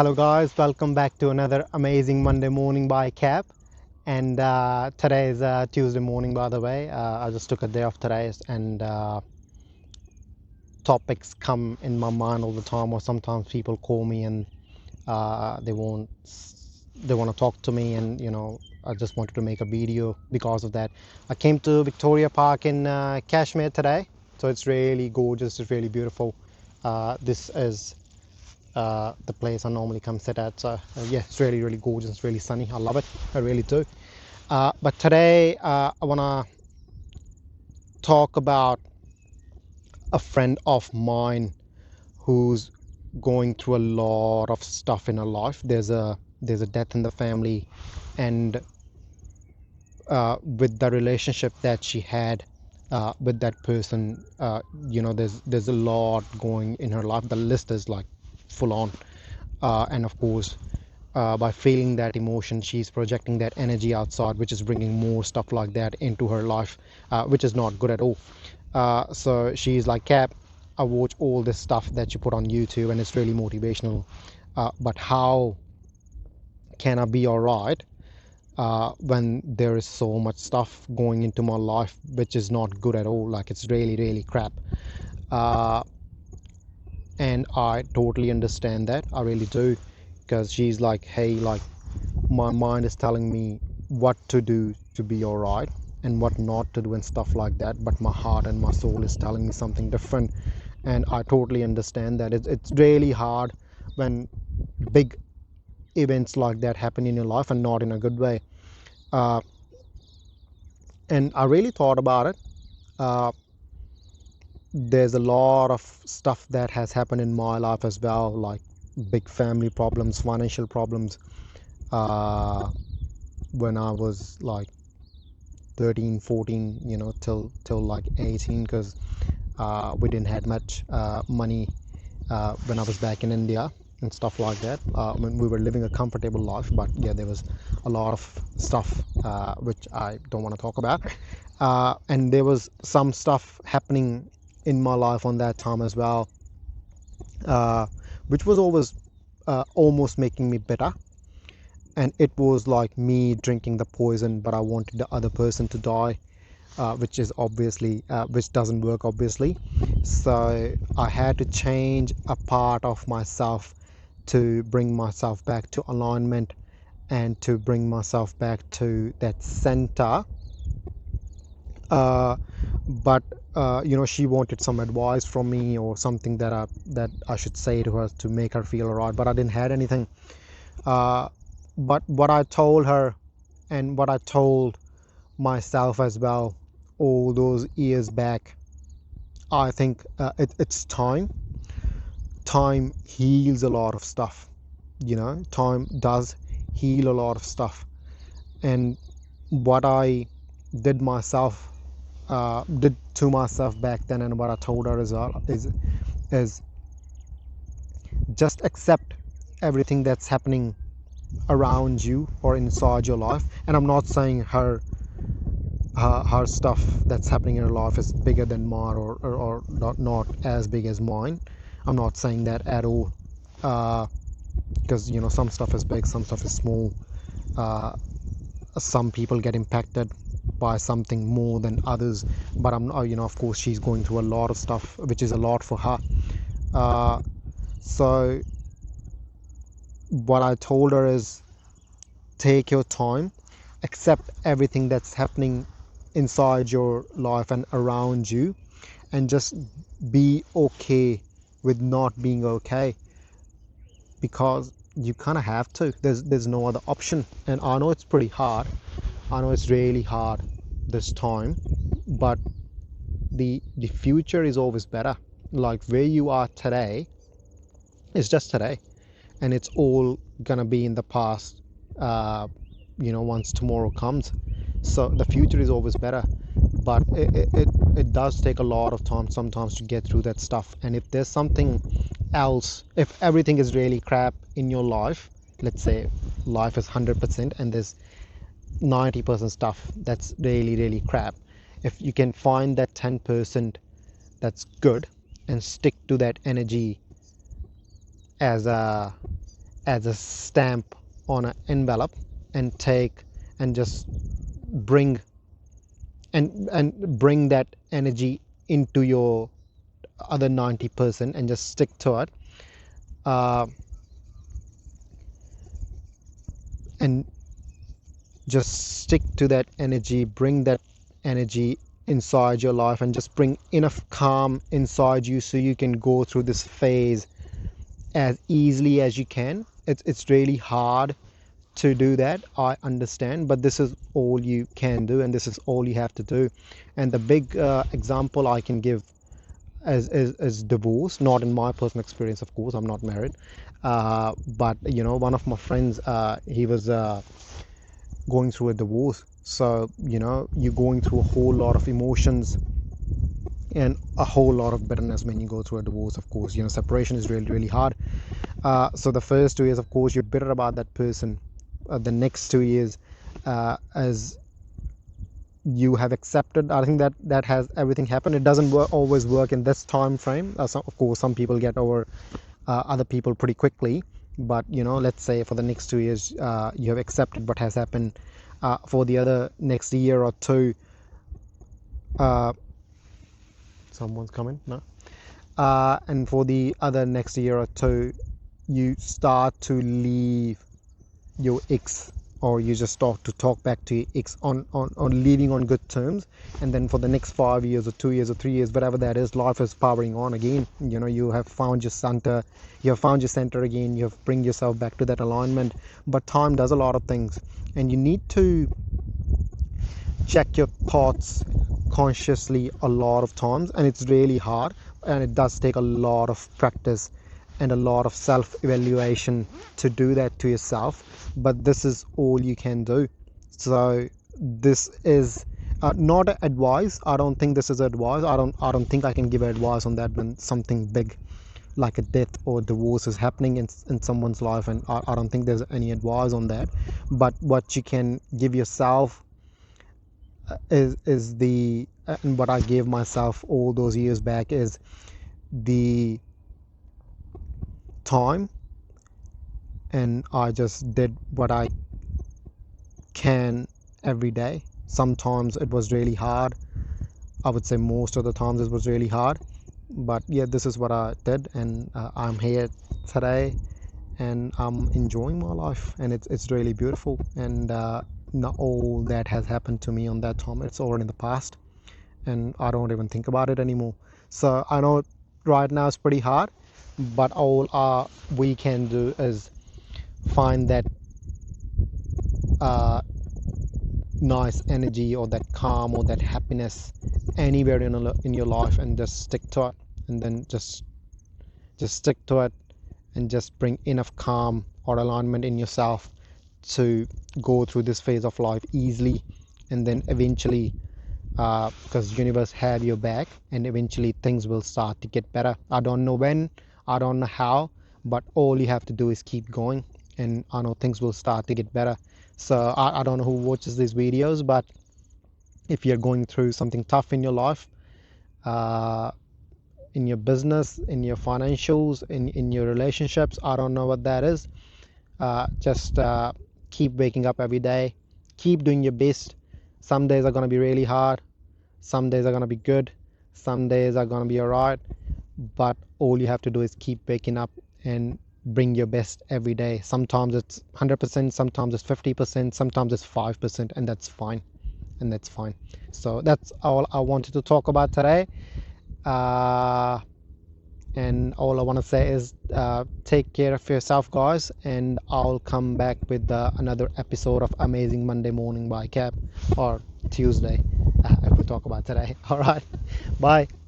Hello guys, welcome back to another amazing Monday morning by Cap. And today is Tuesday morning, by the way. I just took a day off today, and topics come in my mind all the time. Or sometimes people call me and they want to talk to me, and I just wanted to make a video because of that. I came to Victoria Park in Kashmir today, so it's really gorgeous. It's really beautiful. This is the place I normally come sit at. So yeah, it's really, really gorgeous. It's really sunny. I love it. I really do. But today I want to talk about a friend of mine who's going through a lot of stuff in her life. There's a death in the family, and with the relationship that she had with that person, there's a lot going in her life. The list is like full on, and of course, by feeling that emotion, she's projecting that energy outside, which is bringing more stuff like that into her life, which is not good at all. So she's like, Cap, I watch all this stuff that you put on YouTube and it's really motivational, but how can I be all right when there is so much stuff going into my life which is not good at all? Like, it's really, really crap. Uh, and I totally understand that. I really do, because she's like, hey, like, my mind is telling me what to do to be all right and what not to do and stuff like that, but my heart and my soul is telling me something different. And I totally understand that. It's really hard when big events like that happen in your life, and not in a good way. uh, and I really thought about it. uh, there's a lot of stuff that has happened in my life as well, like big family problems, financial problems, uh, when I was like 13, 14, till like 18, because we didn't have much money when I was back in India and stuff like that. When we were living a comfortable life, but yeah, there was a lot of stuff which I don't want to talk about. And there was some stuff happening in my life on that time as well, uh, which was always almost making me better. And it was like me drinking the poison, but I wanted the other person to die, which is obviously which doesn't work, obviously. So I had to change a part of myself to bring myself back to alignment, and to bring myself back to that center. uh, but she wanted some advice from me, or something that I should say to her to make her feel alright, but I didn't have anything. uh, but what I told her, and what I told myself as well, all those years back, I think it's time. Time heals a lot of stuff. Time does heal a lot of stuff. And what I did to myself back then, and what I told her as well, is just accept everything that's happening around you or inside your life. And I'm not saying her stuff that's happening in her life is bigger than mine, or not as big as mine. I'm not saying that at all, because some stuff is big, some stuff is small. uh, some people get impacted by something more than others, but I'm of course she's going through a lot of stuff, which is a lot for her. So what I told her is, take your time, accept everything that's happening inside your life and around you, and just be okay with not being okay, because you kind of have to. There's no other option. And I know it's pretty hard. I know it's really hard this time, but the future is always better. Like, where you are today is just today, and it's all gonna be in the past. Once tomorrow comes, so the future is always better. But it does take a lot of time sometimes to get through that stuff. And if there's something else, if everything is really crap in your life, let's say life is 100% and there's 90% stuff that's really, really crap, if you can find that 10% that's good and stick to that energy as a as a stamp on an envelope and take and just bring and bring that energy into your other 90% and just stick to it, uh, and just stick to that energy, bring that energy inside your life and just bring enough calm inside you so you can go through this phase as easily as you can. It's really hard to do that, I understand, but this is all you can do and this is all you have to do. And the big example I can give as divorce, not in my personal experience, of course, I'm not married, but one of my friends, he was going through a divorce. So you're going through a whole lot of emotions and a whole lot of bitterness when you go through a divorce. Of course, separation is really, really hard. So the first 2 years, of course, you're bitter about that person. The next 2 years, as you have accepted, I think that has everything happened. It doesn't always work in this time frame. Of course, some people get over other people pretty quickly, but let's say for the next 2 years, you have accepted what has happened. For the other next year or two, uh, someone's coming, no? And for the other next year or two, you start to leave your ex, or you just start to talk back to your ex on leaving on good terms. And then for the next 5 years or 2 years or 3 years, whatever that is, life is powering on again. You have found your center, again, you have bring yourself back to that alignment. But time does a lot of things, and you need to check your thoughts consciously a lot of times, and it's really hard, and it does take a lot of practice and a lot of self-evaluation to do that to yourself, but this is all you can do. So this is not advice. I don't think this is advice. I don't think I can give advice on that when something big like a death or divorce is happening in someone's life, and I don't think there's any advice on that. But what you can give yourself is the and what I gave myself all those years back is the time, and I just did what I can every day. Sometimes it was really hard. I would say most of the times it was really hard, but yeah, this is what I did, and I'm here today, and I'm enjoying my life, and it's really beautiful. And not all that has happened to me on that time. It's already in the past, and I don't even think about it anymore. So I know right now it's pretty hard, but all we can do is find that uh, nice energy or that calm or that happiness anywhere in your life, and just stick to it, and then just stick to it, and just bring enough calm or alignment in yourself to go through this phase of life easily, and then eventually, because universe have your back, and eventually things will start to get better. I don't know when, I don't know how, but all you have to do is keep going, and I know things will start to get better. So I don't know who watches these videos, but if you're going through something tough in your life, uh, in your business, in your financials, in your relationships, I don't know what that is, just keep waking up every day, keep doing your best. Some days are going to be really hard, some days are going to be good, some days are going to be all right, but all you have to do is keep waking up and bring your best every day. Sometimes it's 100%, sometimes it's 50%, sometimes it's 5%, and that's fine. So that's all I wanted to talk about today. uh, and all I want to say is take care of yourself, guys, and I'll come back with another episode of Amazing Monday Morning by Cap, or Tuesday, if we talk about today. All right, bye.